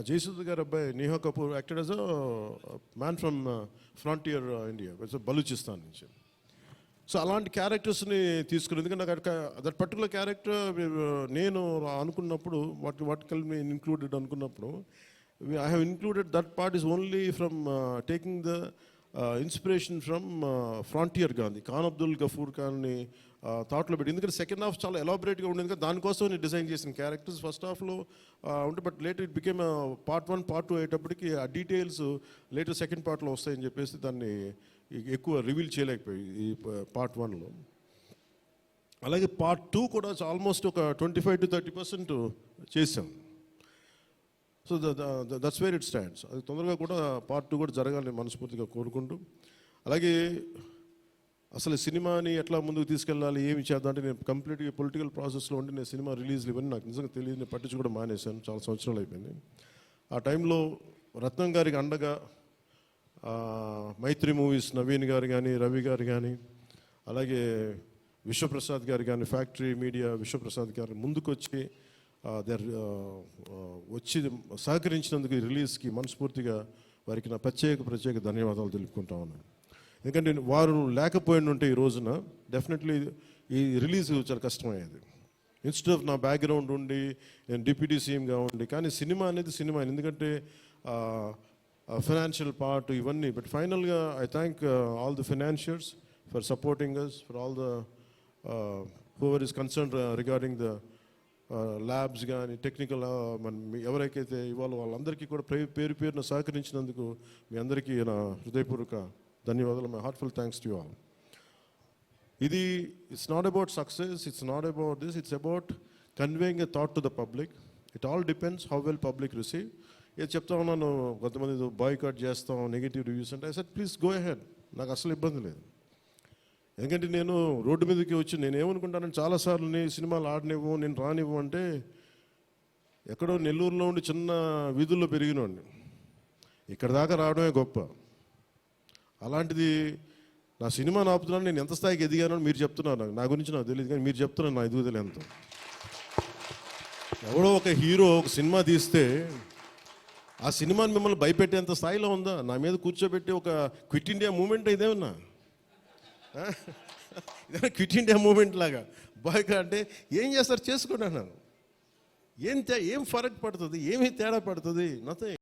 జయసుధ గారి అబ్బాయి Neha Kapoor acted as a man from frontier India, Balochistan నుంచి. సో అలాంటి క్యారెక్టర్స్ని తీసుకుని, ఎందుకంటే నాకు దట్ పర్టికులర్ క్యారెక్టర్ నేను అనుకున్నప్పుడు వాట్ కెన్ బి ఇన్క్లూడెడ్ అనుకున్నప్పుడు, I have included that part is only from taking the inspiration from frontier Gandhi, Khan Abdul Ghaffar ఖాన్ని థాట్లో పెట్టి. ఎందుకంటే సెకండ్ హాఫ్ చాలా ఎలాబరేట్గా ఉండేది కదా, దానికోసం నేను డిజైన్ చేసిన క్యారెక్టర్స్ ఫస్ట్ హాఫ్లో ఉంటే, but later it became part 1 part 2 అయ్యేటప్పటికి ఆ డీటెయిల్స్ లేటర్ సెకండ్ పార్ట్లో వస్తాయని చెప్పేసి దాన్ని ఎక్కువ రివీల్ చేయలేకపోయి ఈ పార్ట్ 1లో. అలాగే పార్ట్ 2 కూడా ఆల్మోస్ట్ ఒక 25 to 30% చేసాం. So that's where it stands. అది తొందరగా కూడా పార్ట్ 2 కూడా జరగాలని మనస్ఫూర్తిగా కోరుకుంటూ, అలాగే అసలు సినిమాని ఎట్లా ముందుకు తీసుకెళ్ళాలి, ఏమి చేద్దాం అంటే, నేను కంప్లీట్గా పొలిటికల్ ప్రాసెస్లో ఉండి నేను సినిమా రిలీజ్లు ఇవన్నీ నాకు నిజంగా తెలియదు, నేను పట్టించుకోవడం మానేశాను, చాలా సంవత్సరాలు అయిపోయింది. ఆ టైంలో రత్నం గారికి అండగా మైత్రి మూవీస్ నవీన్ గారు కానీ, రవి గారు కానీ, అలాగే విశ్వప్రసాద్ గారు కానీ, ఫ్యాక్టరీ మీడియా విశ్వప్రసాద్ గారు ముందుకు వచ్చి వచ్చి సహకరించినందుకు ఈ రిలీజ్కి మనస్ఫూర్తిగా వారికి నా ప్రత్యేక ధన్యవాదాలు తెలుపుకుంటా ఉన్నాను. ఎందుకంటే వారు లేకపోయిన ఉంటే ఈ రోజున డెఫినెట్లీ ఈ రిలీజ్ చాలా కష్టమయ్యేది. ఇన్స్టెడ్ ఆఫ్ నా బ్యాక్గ్రౌండ్ ఉండి నేను డిప్యూటీ సీఎంగా ఉండి, కానీ సినిమా అనేది సినిమా, ఎందుకంటే ఫైనాన్షియల్ పార్ట్ ఇవన్నీ. బట్ ఫైనల్గా I thank all the financiers for supporting us, for all the whoever is concern regarding the labs కానీ, టెక్నికల్ ఎవరికైతే ఇవ్వాలో వాళ్ళందరికీ కూడా పేరున సహకరించినందుకు మీ అందరికీ నా హృదయపూర్వక ధన్యవాదాలు. My heartful thanks to you all. ఇది it's not about success, it's not about this, it's about conveying a thought to the public. It all depends how well public receive. ఏది చెప్తా ఉన్నాను, కొంతమంది బాయ్కాట్ చేస్తాం, నెగిటివ్ రివ్యూస్ అంటే, I said please go ahead, నాకు అసలు ఇబ్బంది లేదు. ఎందుకంటే నేను రోడ్డు మీదకి వచ్చి నేను ఏమనుకుంటానంటే, చాలాసార్లు నేను సినిమాలు ఆడనివ్వు, నేను రానివ్వు అంటే, ఎక్కడో నెల్లూరులో ఉండి చిన్న వీధుల్లో పెరిగినోడిని, ఇక్కడ దాకా రావడమే గొప్ప. అలాంటిది నా సినిమాని ఆపుతున్నాను, నేను ఎంత స్థాయికి ఎదిగానో మీరు చెప్తున్నారు. నా గురించి నాకు తెలియదు, కానీ మీరు చెప్తున్నారు నా ఎదుగుదల ఎంత. ఎవడో ఒక హీరో ఒక సినిమా తీస్తే ఆ సినిమాని మిమ్మల్ని భయపెట్టేంత స్థాయిలో ఉందా? నా మీద కూర్చోబెట్టి ఒక క్విట్ ఇండియా మూమెంట్ ఇదేమన్నా, ఇదే క్విట్ ఇండియా మూమెంట్ లాగా బాయ్కా అంటే ఏం చేస్తారు చేసుకోండి అన్నాను. ఏం ఫరక్ పడుతుంది, ఏమి తేడా పడుతుంది? నథింగ్.